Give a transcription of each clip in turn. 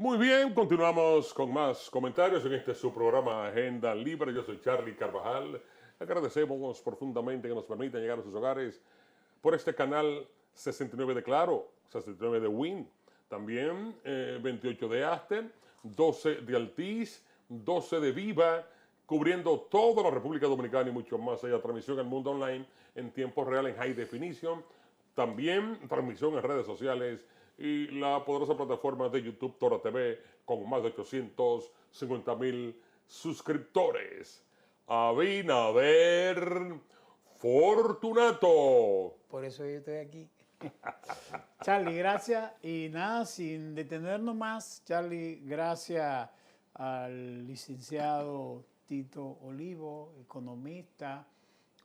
Muy bien, continuamos con más comentarios en este su programa Agenda Libre. Yo soy Charlie Carvajal. Agradecemos profundamente que nos permitan llegar a sus hogares por este canal 69 de Claro, 69 de Win, también 28 de Aster, 12 de Altiz, 12 de Viva, cubriendo toda la República Dominicana y mucho más allá. Transmisión al mundo online en tiempo real en High Definition. También transmisión en redes sociales y la poderosa plataforma de YouTube Tora TV con más de 850,000 suscriptores. Abinader Fortunato. Por eso yo estoy aquí. Charlie, gracias. Y nada, sin detenernos más, Charlie, gracias al licenciado Tito Olivo, economista,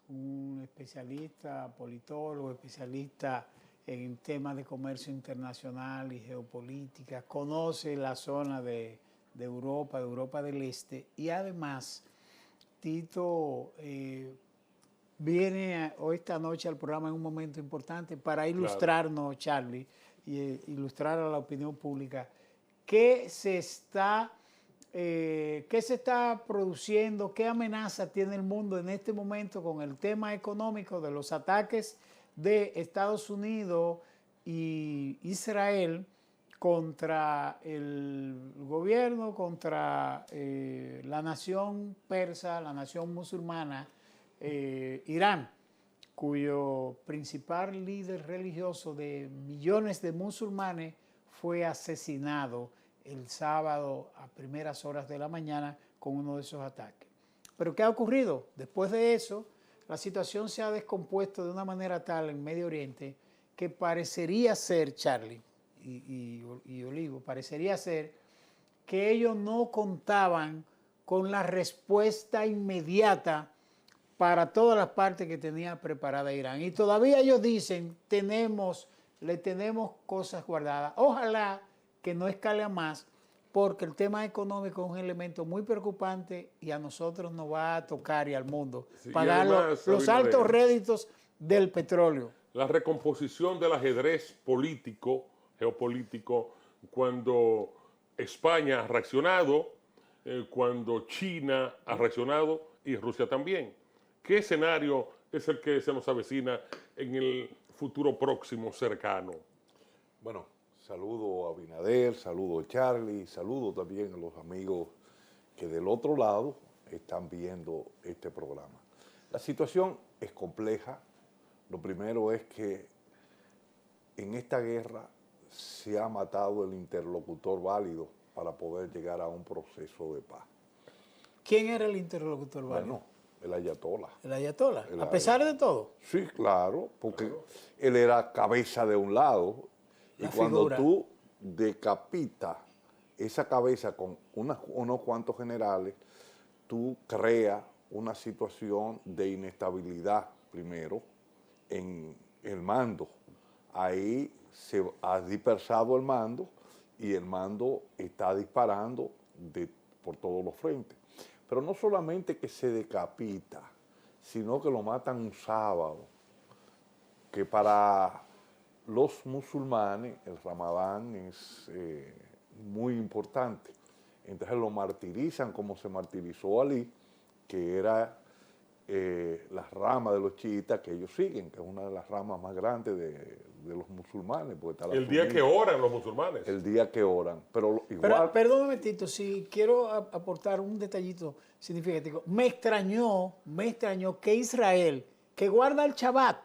un especialista, politólogo, especialista en temas de comercio internacional y geopolítica, conoce la zona de Europa del Este, y además Tito viene hoy esta noche al programa en un momento importante para ilustrarnos, claro, Charlie, y ilustrar a la opinión pública qué se está produciendo, qué amenaza tiene el mundo en este momento con el tema económico de los ataques de Estados Unidos y Israel contra el gobierno, contra la nación persa, la nación musulmana, Irán, cuyo principal líder religioso de millones de musulmanes fue asesinado el sábado a primeras horas de la mañana con uno de esos ataques. ¿Pero qué ha ocurrido? Después de eso, la situación se ha descompuesto de una manera tal en Medio Oriente que parecería ser, Charlie y Olivo, parecería ser que ellos no contaban con la respuesta inmediata para todas las partes que tenía preparada Irán. Y todavía ellos dicen, le tenemos cosas guardadas. Ojalá que no escale a más, porque el tema económico es un elemento muy preocupante y a nosotros nos va a tocar y al mundo pagar los altos réditos del petróleo. La recomposición del ajedrez político, geopolítico, cuando España ha reaccionado, cuando China ha reaccionado y Rusia también. ¿Qué escenario es el que se nos avecina en el futuro próximo cercano? Bueno, saludo a Abinader, saludo a Charlie, saludo también a los amigos que del otro lado están viendo este programa. La situación es compleja. Lo primero es que en esta guerra se ha matado el interlocutor válido para poder llegar a un proceso de paz. ¿Quién era el interlocutor válido? Bueno, el ayatolá. ¿El ayatolá? ¿A pesar de todo? Sí, claro, porque él era cabeza de un lado. Y cuando tú decapitas esa cabeza con unos cuantos generales, tú creas una situación de inestabilidad primero en el mando. Ahí se ha dispersado el mando y el mando está disparando por todos los frentes. Pero no solamente que se decapita, sino que lo matan un sábado, que para los musulmanes el Ramadán es muy importante. Entonces lo martirizan como se martirizó Ali, que era la rama de los chiitas que ellos siguen, que es una de las ramas más grandes de los musulmanes. El día que oran los musulmanes. El día que oran. Pero igual... Perdón un momentito, si quiero aportar un detallito significativo. Me extrañó que Israel, que guarda el Shabbat,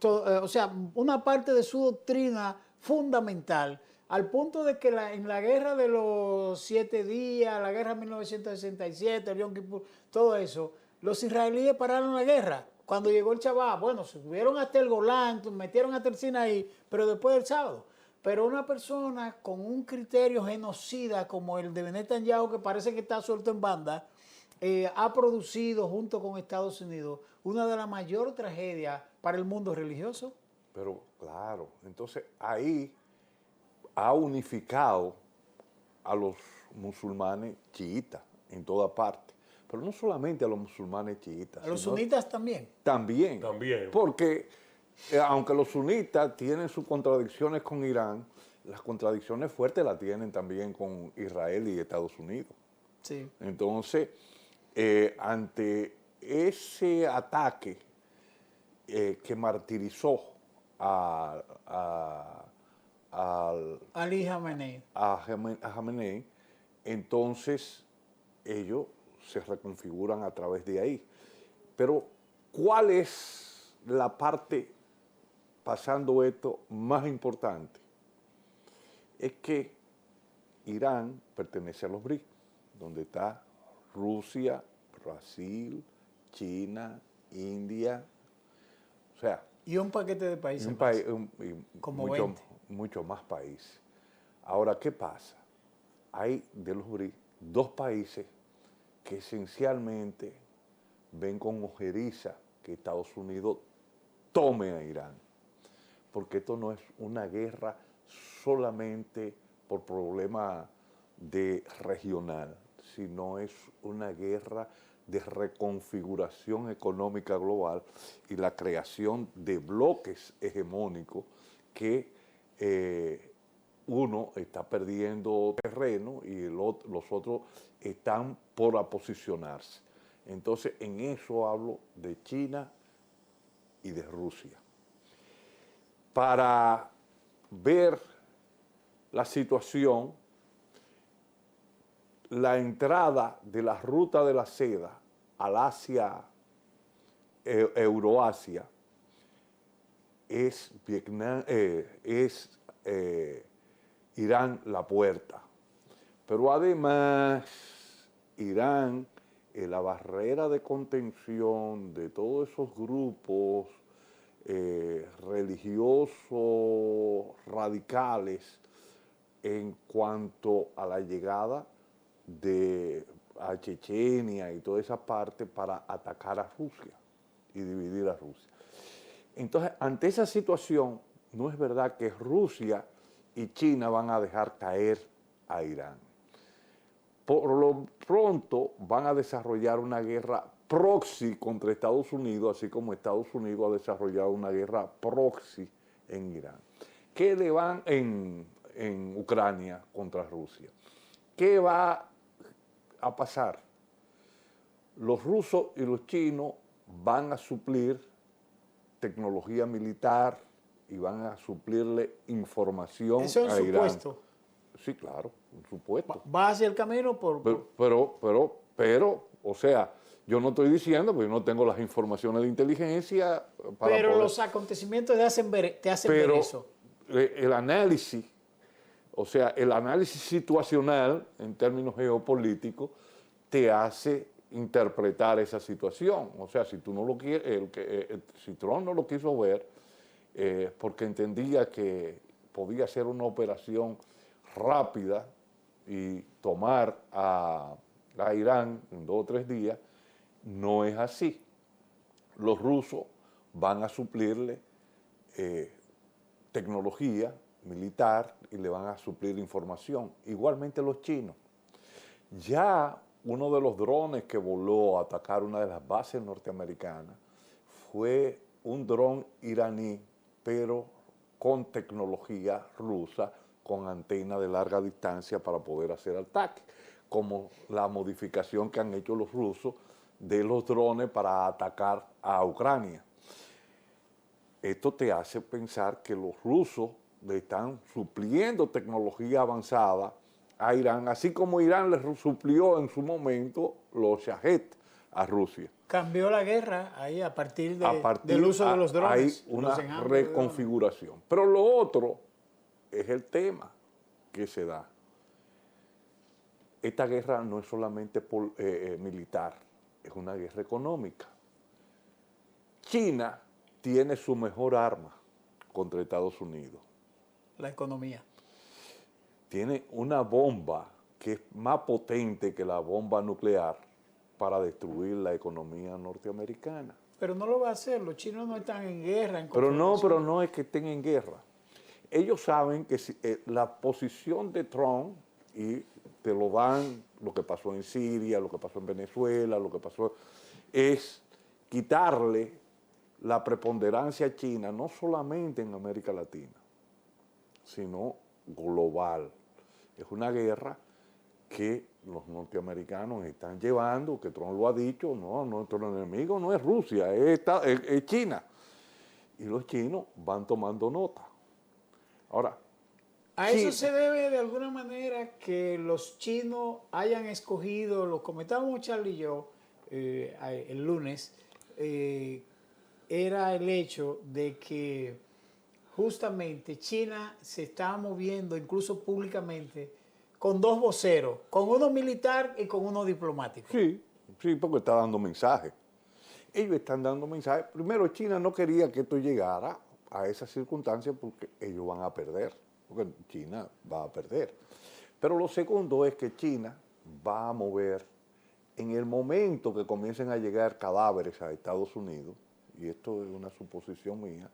o sea, una parte de su doctrina fundamental, al punto de que en la guerra de los 7 días, la guerra de 1967, el Yom Kippur, todo eso, los israelíes pararon la guerra. Cuando llegó el Shabbat, bueno, subieron hasta el Golán, metieron hasta el Sinaí, pero después del sábado. Pero una persona con un criterio genocida como el de Netanyahu, que parece que está suelto en banda, ha producido junto con Estados Unidos una de las mayores tragedias para el mundo religioso. Pero claro, entonces ahí ha unificado a los musulmanes chiitas en toda parte. Pero no solamente a los musulmanes chiitas. A los sunitas también. También. Porque aunque los sunitas tienen sus contradicciones con Irán, las contradicciones fuertes las tienen también con Israel y Estados Unidos. Sí. Entonces, ante ese ataque que martirizó a Ali Khamenei. Jamenei, entonces ellos se reconfiguran a través de ahí. Pero, ¿cuál es la parte, pasando esto, más importante? Es que Irán pertenece a los BRICS, donde está Rusia, Brasil, China, India, o sea, Y un paquete de países un más. país, Como 20. mucho más países. Ahora, ¿qué pasa? Hay de los BRICS 2 países que esencialmente ven con ojeriza que Estados Unidos tome a Irán, porque esto no es una guerra solamente por problema regional, sino es una guerra de reconfiguración económica global y la creación de bloques hegemónicos que uno está perdiendo terreno y los otros están por aposicionarse. Entonces, en eso hablo de China y de Rusia. Para ver la situación, la entrada de la ruta de la seda al Asia, Euroasia, es Irán la puerta. Pero además, Irán es la barrera de contención de todos esos grupos religiosos radicales en cuanto a la llegada a Chechenia y toda esa parte para atacar a Rusia y dividir a Rusia. Entonces, ante esa situación, no es verdad que Rusia y China van a dejar caer a Irán. Por lo pronto van a desarrollar una guerra proxy contra Estados Unidos, así como Estados Unidos ha desarrollado una guerra proxy en Irán. ¿Qué le van en Ucrania contra Rusia? ¿Qué va a pasar? Los rusos y los chinos van a suplir tecnología militar y van a suplirle información Eso es a un Irán. supuesto. Sí, claro, un supuesto. Va hacia el camino Pero, o sea, yo no estoy diciendo, porque yo no tengo las informaciones de inteligencia para pero poder, los acontecimientos te hacen ver eso. el análisis, o sea, el análisis situacional en términos geopolíticos te hace interpretar esa situación. O sea, si tú no lo quieres, si Trump no lo quiso ver, porque entendía que podía ser una operación rápida y tomar a Irán en 2 o 3 días, no es así. Los rusos van a suplirle tecnología militar y le van a suplir información. Igualmente los chinos. Ya uno de los drones que voló a atacar una de las bases norteamericanas fue un dron iraní, pero con tecnología rusa, con antena de larga distancia para poder hacer ataque, como la modificación que han hecho los rusos de los drones para atacar a Ucrania. Esto te hace pensar que los rusos le están supliendo tecnología avanzada a Irán, así como Irán le suplió en su momento los Shahed a Rusia. Cambió la guerra ahí a partir del uso de los drones. Hay una reconfiguración. Pero lo otro es el tema que se da. Esta guerra no es solamente militar, es una guerra económica. China tiene su mejor arma contra Estados Unidos. La economía. Tiene una bomba que es más potente que la bomba nuclear para destruir la economía norteamericana. Pero no lo va a hacer, los chinos no están en guerra. Pero no es que estén en guerra. Ellos saben que la posición de Trump, y te lo dan lo que pasó en Siria, lo que pasó en Venezuela, lo que pasó, es quitarle la preponderancia a China, no solamente en América Latina, sino global. Es una guerra que los norteamericanos están llevando, que Trump lo ha dicho, no, nuestro enemigo no es Rusia, es China. Y los chinos van tomando nota. Ahora, A eso se debe de alguna manera que los chinos hayan escogido, lo comentábamos Charlie y yo el lunes, era el hecho de que justamente China se estaba moviendo, incluso públicamente, con dos voceros, con uno militar y con uno diplomático. sí, sí, porque está dando mensajes. Ellos están dando mensajes. Primero, China no quería que esto llegara a esas circunstancias porque ellos van a perder, porque China va a perder. Pero lo segundo es que China va a mover, en el momento que comiencen a llegar cadáveres a Estados Unidos, y esto es una suposición mía,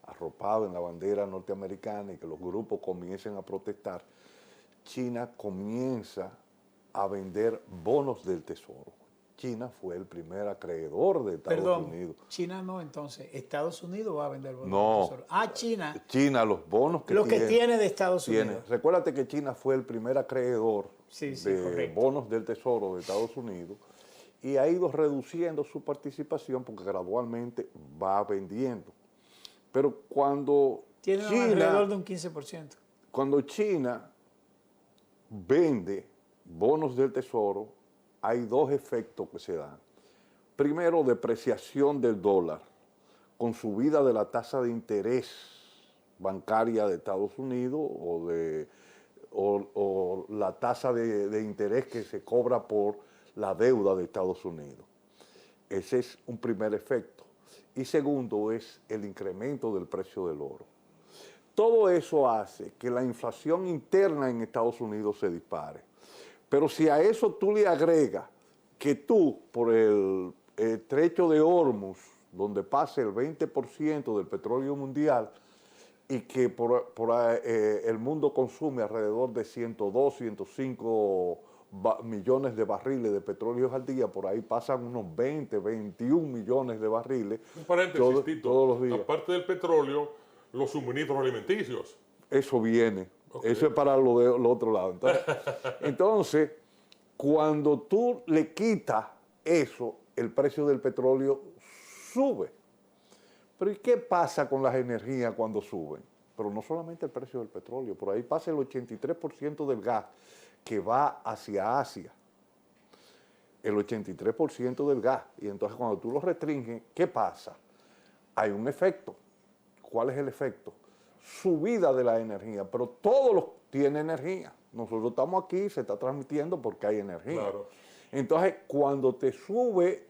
arropado en la bandera norteamericana y que los grupos comiencen a protestar, China comienza a vender bonos del tesoro. China fue el primer acreedor de Estados Unidos. China no, entonces, Estados Unidos va a vender bonos No. del tesoro. Ah, China. China, los bonos que Lo que tiene de Estados tiene. Unidos. Recuérdate que China fue el primer acreedor de correcto. bonos del tesoro de Estados Unidos y ha ido reduciendo su participación porque gradualmente va vendiendo. Pero cuando Tiene alrededor de un 15%. Cuando China vende bonos del tesoro, hay dos efectos que se dan. Primero, depreciación del dólar, con subida de la tasa de interés bancaria de Estados Unidos o la tasa de interés que se cobra por la deuda de Estados Unidos. Ese es un primer efecto. Y segundo es el incremento del precio del oro. Todo eso hace que la inflación interna en Estados Unidos se dispare. Pero si a eso tú le agregas que tú, por el estrecho de Hormuz, donde pasa el 20% del petróleo mundial, y que el mundo consume alrededor de 102, 105 millones de barriles de petróleo al día, por ahí pasan unos 20, 21 millones de barriles. Un paréntesis, Tito. Todos los días. Aparte del petróleo, los suministros alimenticios. Eso viene. Okay. Eso es para lo otro lado. Entonces, cuando tú le quitas eso, el precio del petróleo sube. Pero ¿y qué pasa con las energías cuando suben? Pero no solamente el precio del petróleo, por ahí pasa el 83% del gas que va hacia Asia. El 83% del gas. Y entonces cuando tú lo restringes, ¿qué pasa? Hay un efecto. ¿Cuál es el efecto? Subida de la energía, pero todo tiene energía. Nosotros estamos aquí, se está transmitiendo porque hay energía. Claro. Entonces, cuando te sube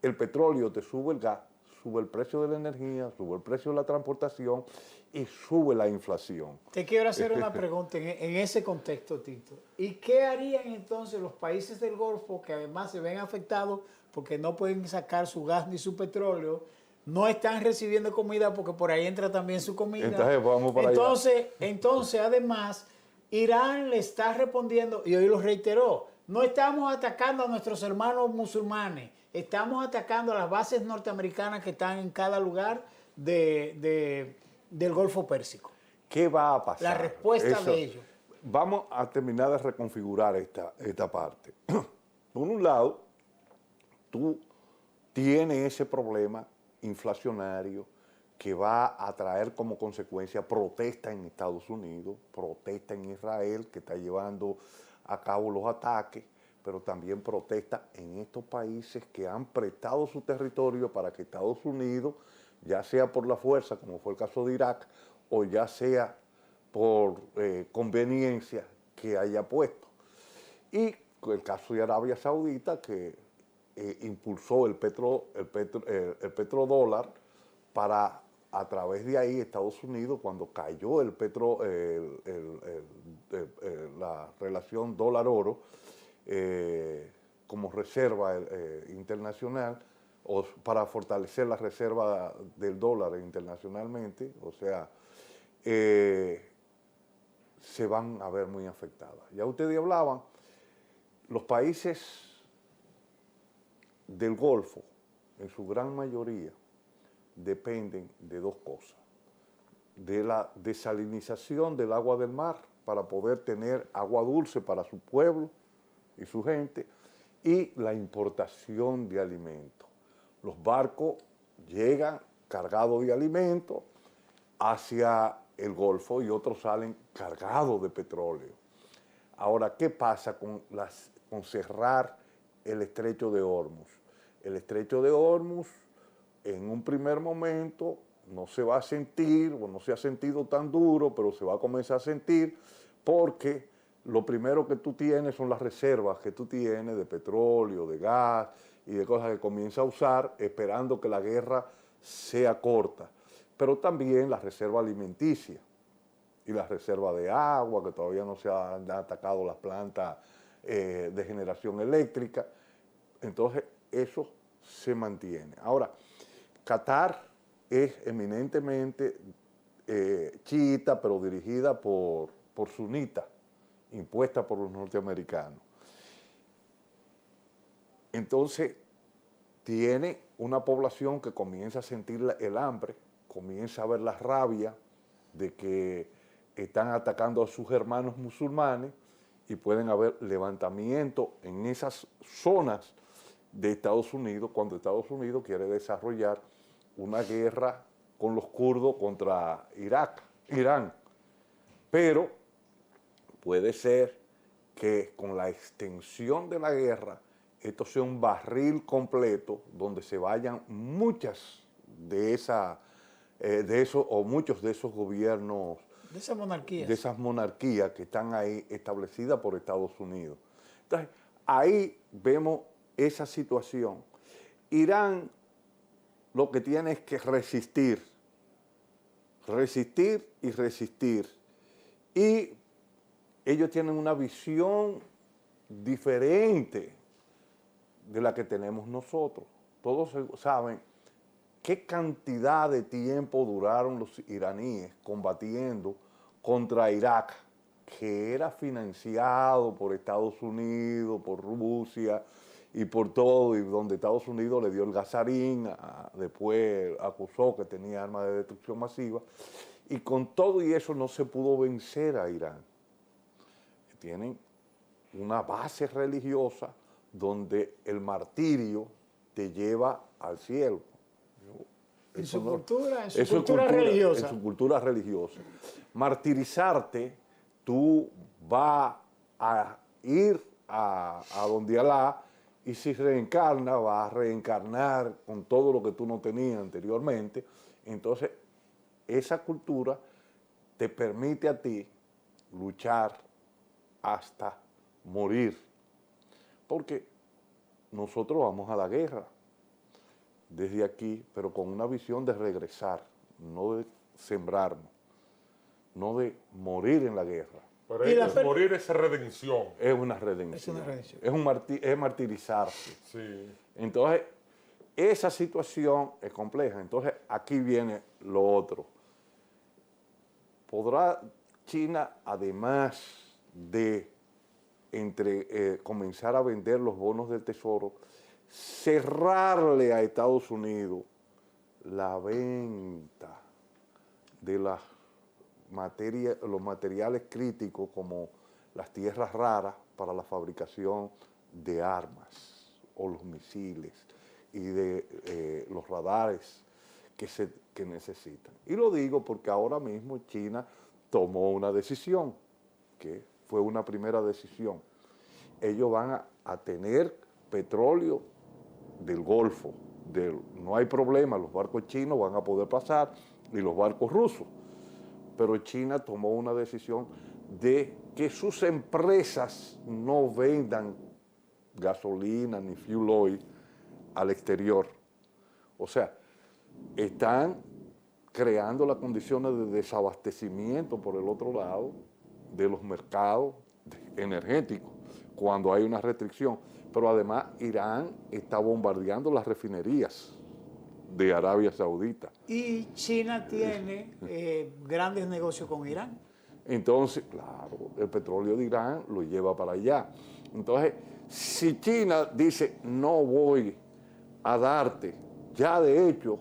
el petróleo, te sube el gas, sube el precio de la energía, sube el precio de la transportación y sube la inflación. Te quiero hacer una pregunta en ese contexto, Tito. ¿Y qué harían entonces los países del Golfo que además se ven afectados porque no pueden sacar su gas ni su petróleo? No están recibiendo comida porque por ahí entra también su comida. Entonces, vamos para allá. Entonces, además, Irán le está respondiendo, y hoy lo reiteró, no estamos atacando a nuestros hermanos musulmanes, estamos atacando a las bases norteamericanas que están en cada lugar del Golfo Pérsico. ¿Qué va a pasar? La respuesta de ellos. Vamos a terminar de reconfigurar esta parte. Por un lado, tú tienes ese problema inflacionario que va a traer como consecuencia protesta en Estados Unidos, protesta en Israel, que está llevando a cabo los ataques, pero también protesta en estos países que han prestado su territorio para que Estados Unidos, ya sea por la fuerza, como fue el caso de Irak, o ya sea por conveniencia que haya puesto. Y el caso de Arabia Saudita, que impulsó el petrodólar para, a través de ahí, Estados Unidos, cuando cayó la relación dólar-oro como reserva internacional, o para fortalecer la reserva del dólar internacionalmente, o sea, se van a ver muy afectadas. Ya ustedes hablaban, los países del Golfo, en su gran mayoría, dependen de dos cosas, de la desalinización del agua del mar para poder tener agua dulce para su pueblo y su gente, y la importación de alimentos. Los barcos llegan cargados de alimentos hacia el Golfo y otros salen cargados de petróleo. Ahora, ¿qué pasa con cerrar el Estrecho de Hormuz? El Estrecho de Hormuz, en un primer momento, no se va a sentir, o no se ha sentido tan duro, pero se va a comenzar a sentir porque lo primero que tú tienes son las reservas que tú tienes de petróleo, de gas y de cosas que comienza a usar esperando que la guerra sea corta. Pero también la reserva alimenticia y la reserva de agua, que todavía no se han atacado las plantas de generación eléctrica. Entonces, eso se mantiene. Ahora, Qatar es eminentemente chiita, pero dirigida por sunitas, impuesta por los norteamericanos. Entonces, tiene una población que comienza a sentir el hambre, comienza a ver la rabia de que están atacando a sus hermanos musulmanes y pueden haber levantamientos en esas zonas de Estados Unidos cuando Estados Unidos quiere desarrollar una guerra con los kurdos contra Irán. Pero puede ser que con la extensión de la guerra esto sea un barril completo donde se vayan muchas de esos o muchos de esos gobiernos, de esas monarquías. De esas monarquías que están ahí establecidas por Estados Unidos. Entonces, ahí vemos esa situación. Irán lo que tiene es que resistir y resistir. Y ellos tienen una visión diferente de la que tenemos nosotros. Todos saben qué cantidad de tiempo duraron los iraníes combatiendo contra Irak, que era financiado por Estados Unidos, por Rusia y por todo, y donde Estados Unidos le dio el gasarín, después acusó que tenía armas de destrucción masiva, y con todo y eso no se pudo vencer a Irán. Tienen una base religiosa donde el martirio te lleva al cielo. En su cultura religiosa. En su cultura religiosa. Martirizarte, tú vas a ir a donde Alá, y si reencarna, vas a reencarnar con todo lo que tú no tenías anteriormente. Entonces, esa cultura te permite a ti luchar hasta morir. Porque nosotros vamos a la guerra desde aquí, pero con una visión de regresar, no de sembrarnos, no de morir en la guerra. Pero morir es redención. Es una redención. Es martirizarse. Sí. Entonces, esa situación es compleja. Entonces, aquí viene lo otro. ¿Podrá China, además de comenzar a vender los bonos del Tesoro, cerrarle a Estados Unidos la venta de los materiales críticos como las tierras raras para la fabricación de armas o los misiles y de los radares que necesitan? Y lo digo porque ahora mismo China tomó una decisión, que fue una primera decisión. Ellos van a tener petróleo del Golfo. No hay problema, los barcos chinos van a poder pasar y los barcos rusos. Pero China tomó una decisión de que sus empresas no vendan gasolina ni fuel oil al exterior. O sea, están creando las condiciones de desabastecimiento por el otro lado de los mercados energéticos cuando hay una restricción. Pero además Irán está bombardeando las refinerías de Arabia Saudita. Y China tiene grandes negocios con Irán. Entonces, claro, el petróleo de Irán lo lleva para allá. Entonces, si China dice, no voy a darte, ya de hecho,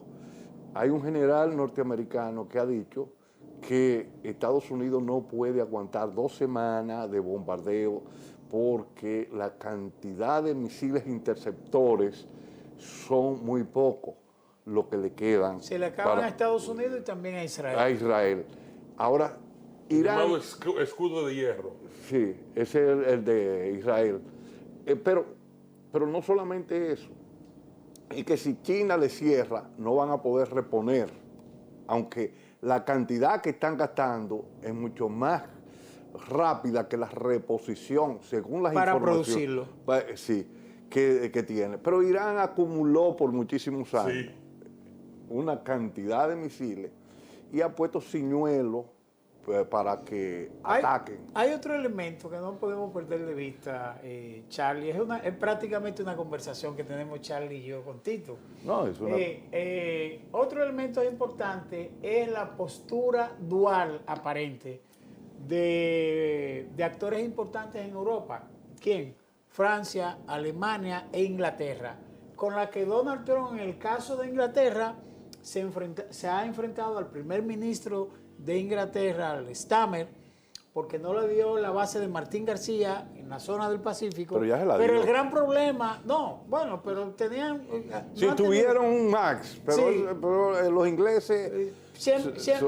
hay un general norteamericano que ha dicho que Estados Unidos no puede aguantar 2 semanas de bombardeo porque la cantidad de misiles interceptores son muy pocos lo que le quedan. Se le acaban a Estados Unidos y también a Israel. A Israel. Ahora, Irán... Llamado escudo de hierro. Sí, ese es el de Israel. Pero no solamente eso, es que si China le cierra, no van a poder reponer, aunque la cantidad que están gastando es mucho más rápida que la reposición, según las para informaciones. producirlo. Sí, que tiene. Pero Irán acumuló por muchísimos años una cantidad de misiles y ha puesto señuelos para que ataquen. Hay otro elemento que no podemos perder de vista, Charlie. Es prácticamente una conversación que tenemos Charlie y yo con Tito. No, es una... Otro elemento importante es la postura dual aparente de actores importantes en Europa. ¿Quién? Francia, Alemania e Inglaterra. Con la que Donald Trump, en el caso de Inglaterra, se ha enfrentado al primer ministro de Inglaterra, al Stammer, porque no le dio la base de Martín García en la zona del Pacífico. Pero ya se la dio. Pero el gran problema, pero tenían... Sí, tuvieron un max, pero, sí, pero los ingleses...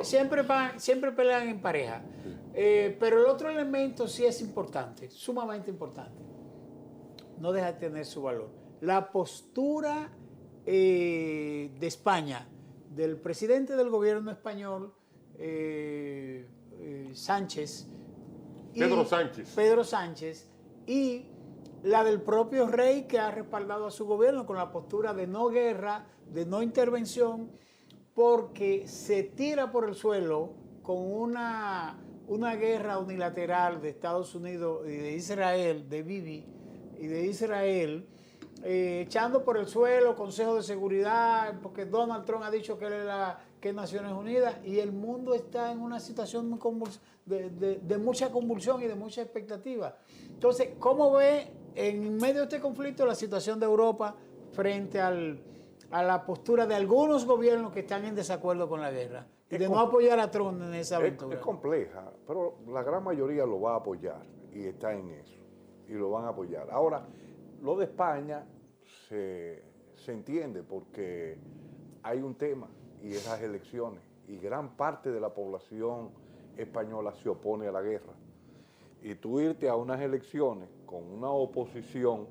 siempre pelean en pareja. Pero el otro elemento sí es importante, sumamente importante. No deja de tener su valor. La postura de España, del presidente del gobierno español, Sánchez. Pedro Sánchez, y la del propio rey, que ha respaldado a su gobierno con la postura de no guerra, de no intervención, porque se tira por el suelo con una guerra unilateral de Estados Unidos y de Israel, de Bibi y de Israel, echando por el suelo Consejo de Seguridad, porque Donald Trump ha dicho que él es Naciones Unidas, y el mundo está en una situación de mucha convulsión y de mucha expectativa. Entonces, ¿cómo ve en medio de este conflicto la situación de Europa frente a la postura de algunos gobiernos que están en desacuerdo con la guerra y de no apoyar a Trump en esa aventura? Es compleja, pero la gran mayoría lo va a apoyar y está en eso, y lo van a apoyar. Ahora, lo de España se entiende porque hay un tema, y es las elecciones, y gran parte de la población española se opone a la guerra. Y tú irte a unas elecciones con una oposición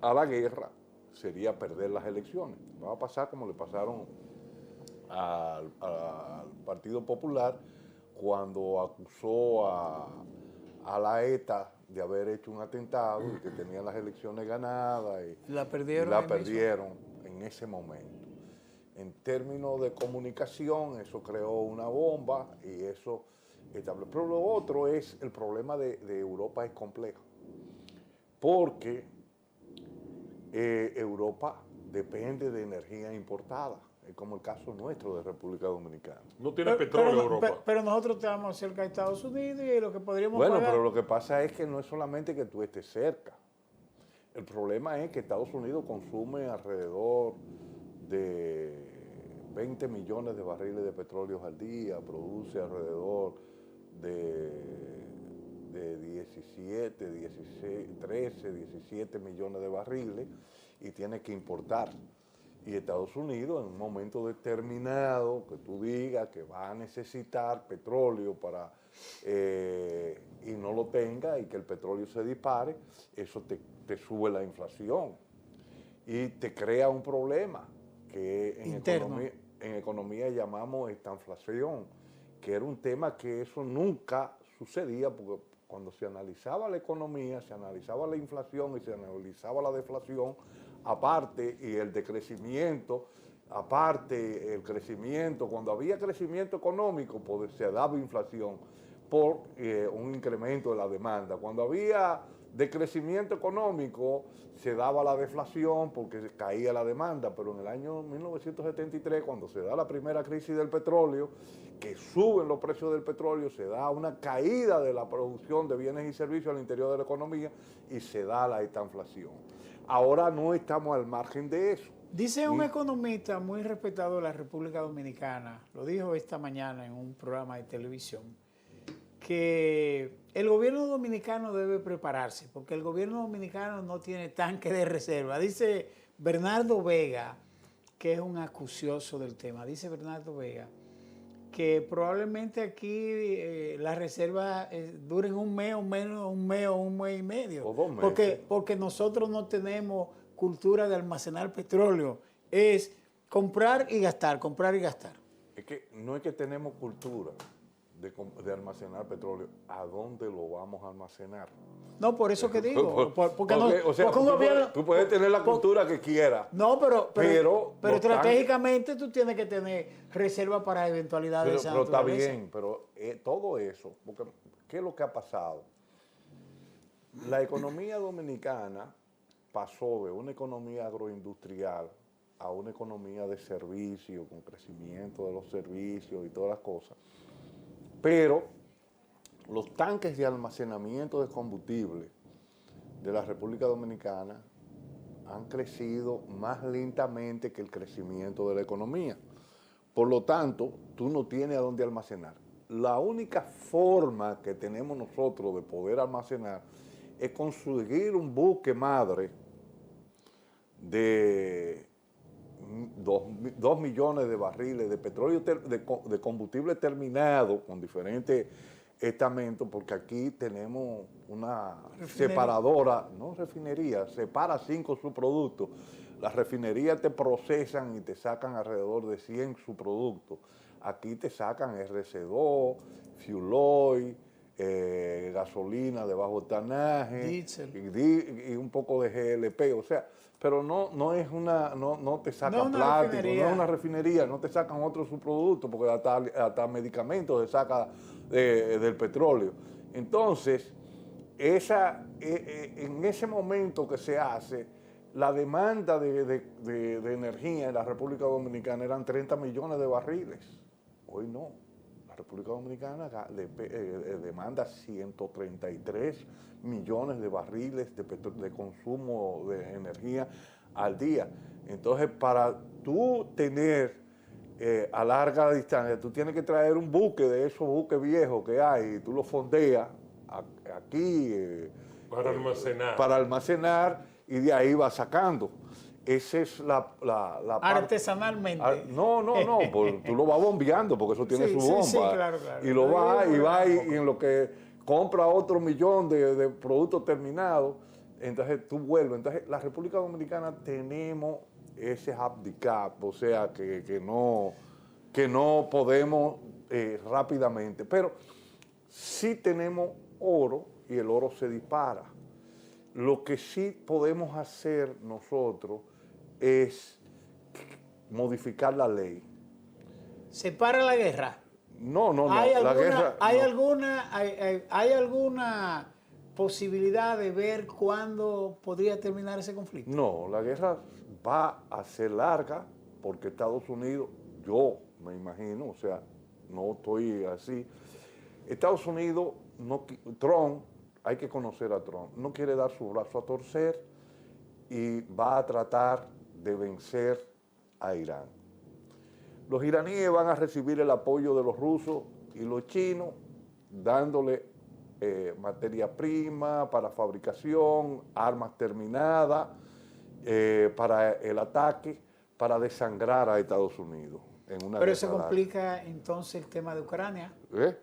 a la guerra sería perder las elecciones. Va a pasar como le pasaron al Partido Popular cuando acusó a la ETA de haber hecho un atentado y que tenían las elecciones ganadas y la perdieron en ese momento. En términos de comunicación, eso creó una bomba y eso estableció. Pero lo otro es, el problema de Europa es complejo, porque Europa depende de energía importada, es como el caso nuestro de República Dominicana. No tiene petróleo Europa. Pero nosotros estamos cerca de Estados Unidos y lo que podríamos pagar... pero lo que pasa es que no es solamente que tú estés cerca. El problema es que Estados Unidos consume alrededor de 20 millones de barriles de petróleo al día, produce alrededor de 17, 16, 13, 17 millones de barriles y tiene que importar. Y Estados Unidos, en un momento determinado, que tú digas que va a necesitar petróleo para y no lo tenga y que el petróleo se dispare, eso te sube la inflación y te crea un problema que en economía llamamos estanflación, que era un tema que eso nunca sucedía, porque cuando se analizaba la economía, se analizaba la inflación y se analizaba la deflación, aparte, y el decrecimiento, aparte el crecimiento, cuando había crecimiento económico, pues se daba inflación por un incremento de la demanda. Cuando había decrecimiento económico, se daba la deflación porque caía la demanda, pero en el año 1973, cuando se da la primera crisis del petróleo, que suben los precios del petróleo, se da una caída de la producción de bienes y servicios al interior de la economía y se da la estanflación. Ahora no estamos al margen de eso. Dice un economista muy respetado de la República Dominicana, lo dijo esta mañana en un programa de televisión, que el gobierno dominicano debe prepararse, porque el gobierno dominicano no tiene tanque de reserva. Dice Bernardo Vega, que es un acucioso del tema, dice Bernardo Vega, que probablemente aquí las reservas duren un mes o menos, un mes o un mes y medio. O 2 meses. Porque nosotros no tenemos cultura de almacenar petróleo. Es comprar y gastar, comprar y gastar. Es que no es que tenemos cultura de almacenar petróleo. ¿A dónde lo vamos a almacenar? No, por eso que digo. Porque o sea, un gobierno, tú puedes tener la cultura que quieras. No, pero los estratégicamente tú tienes que tener reserva para eventualidades de esa pero está naturaleza. bien, pero todo eso, porque ¿qué es lo que ha pasado? La economía dominicana pasó de una economía agroindustrial a una economía de servicio, con crecimiento de los servicios y todas las cosas. Pero los tanques de almacenamiento de combustible de la República Dominicana han crecido más lentamente que el crecimiento de la economía. Por lo tanto, tú no tienes a dónde almacenar. La única forma que tenemos nosotros de poder almacenar es conseguir un buque madre de 2 millones de barriles de petróleo, de combustible terminado con diferentes estamentos, porque aquí tenemos una separadora, no refinería, separa 5 subproductos. Las refinerías te procesan y te sacan alrededor de 100 subproductos. Aquí te sacan RC2, fuel oil, gasolina de bajo octanaje y un poco de GLP, o sea, pero no es una, no te sacan plástico, no es una refinería, no te sacan otros subproductos, porque hasta medicamentos se saca del petróleo. Entonces, en ese momento que se hace, la demanda de energía en la República Dominicana eran 30 millones de barriles. Hoy no. La República Dominicana demanda 133 millones de barriles de consumo de energía al día. Entonces, para tú tener a larga distancia, tú tienes que traer un buque de esos buques viejos que hay, y tú los fondeas aquí para almacenar y de ahí vas sacando. Esa es la parte. Artesanalmente. No, pues tú lo vas bombeando porque eso tiene su bomba. Sí, claro. Y lo va y en lo que compra otro millón de productos terminados, entonces tú vuelves. Entonces la República Dominicana tenemos ese handicap, o sea que no podemos rápidamente, pero sí tenemos oro y el oro se dispara. Lo que sí podemos hacer nosotros es modificar la ley. ¿Se para la guerra? No, la guerra... ¿Hay alguna posibilidad de ver cuándo podría terminar ese conflicto? No, la guerra va a ser larga porque Estados Unidos, yo me imagino, o sea, no estoy así, Estados Unidos, Trump, hay que conocer a Trump, no quiere dar su brazo a torcer y va a tratar de vencer a Irán. Los iraníes van a recibir el apoyo de los rusos y los chinos, dándole materia prima para fabricación, armas terminadas, para el ataque, para desangrar a Estados Unidos. Pero eso complica entonces el tema de Ucrania.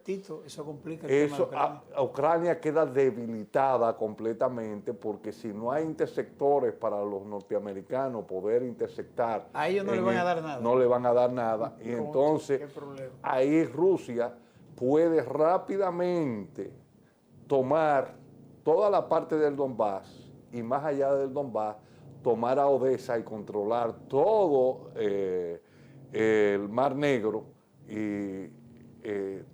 Tito, eso complica el tema de Ucrania. Ucrania queda debilitada completamente porque si no hay intersectores para los norteamericanos poder intersectar... A ellos no le van a dar nada. No le van a dar nada. Y entonces ahí Rusia puede rápidamente tomar toda la parte del Donbass y más allá del Donbass, tomar a Odessa y controlar todo el Mar Negro y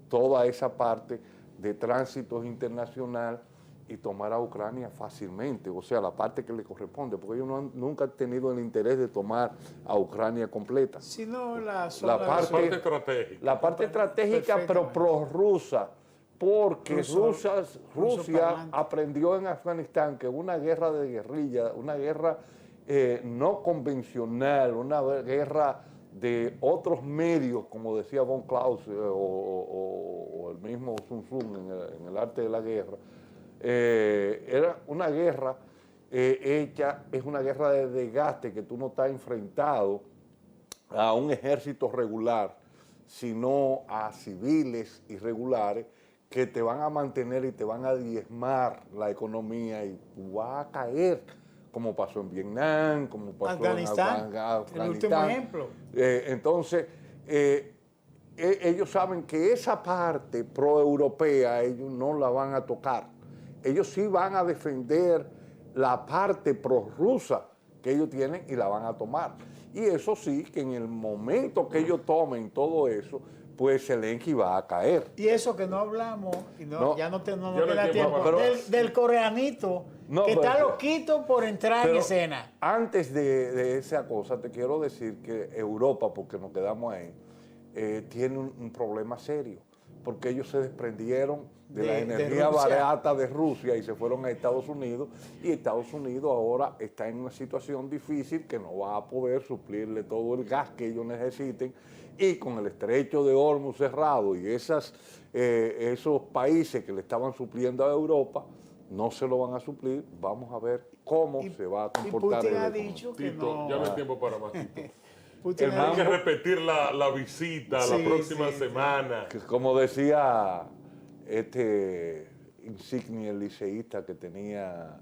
toda esa parte de tránsito internacional y tomar a Ucrania fácilmente, o sea, la parte que le corresponde, porque ellos nunca han tenido el interés de tomar a Ucrania completa. Sino la parte estratégica. La parte estratégica, pero prorrusa, porque Rusia aprendió en Afganistán que una guerra de guerrilla, una guerra no convencional, una guerra de otros medios, como decía von Clausewitz o el mismo Sun Tzu en el arte de la guerra, era una guerra hecha, es una guerra de desgaste, que tú no estás enfrentado a un ejército regular, sino a civiles irregulares que te van a mantener y te van a diezmar la economía y tú vas a caer, como pasó en Vietnam, como pasó Afganistán, en Afganistán. el último ejemplo. Entonces, ellos saben que esa parte proeuropea ellos no la van a tocar. Ellos sí van a defender la parte prorrusa que ellos tienen y la van a tomar. Y eso sí, que en el momento que ellos tomen todo eso, pues Zelensky va a caer. Y eso que no hablamos, y ya no queda entiendo, tiempo, pero, del coreanito, no, que está pero, loquito por entrar en escena. Antes de esa cosa, te quiero decir que Europa, porque nos quedamos ahí, tiene un problema serio, porque ellos se desprendieron de la energía barata de Rusia y se fueron a Estados Unidos, y Estados Unidos ahora está en una situación difícil que no va a poder suplirle todo el gas que ellos necesiten, y con el estrecho de Hormuz cerrado y esos países que le estaban supliendo a Europa, no se lo van a suplir. Vamos a ver cómo se va a comportar. Y Putin ha dicho que Tito, no. ya no hay tiempo para más, Tito. Putin Hay que repetir la visita la próxima semana. Que como decía este insignia liceísta que tenía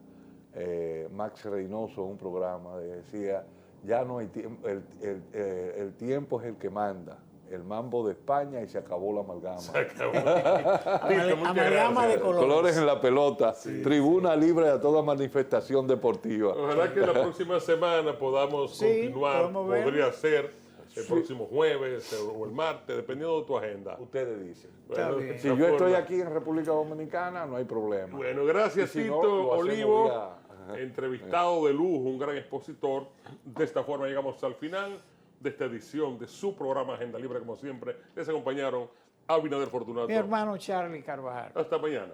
Max Reynoso en un programa, decía, ya no hay tiempo, el tiempo es el que manda, el mambo de España, y se acabó la amalgama. Se acabó. Tito, muchas Amalgama de gracias. colores. En la pelota, tribuna libre a toda manifestación deportiva. Ojalá que la próxima semana podamos continuar. podemos ver. Podría ser el próximo jueves o el martes, dependiendo de tu agenda. Ustedes dicen. Bueno, bien. de Si esa yo estoy forma. aquí en República Dominicana, no hay problema. Bueno, gracias, Y si no, Tito lo hacemos Olivo, vía- entrevistado de lujo, un gran expositor. De esta forma llegamos al final de esta edición de su programa Agenda Libre. Como siempre, les acompañaron Abinader Fortunato. Mi hermano Charlie Carvajal. Hasta mañana.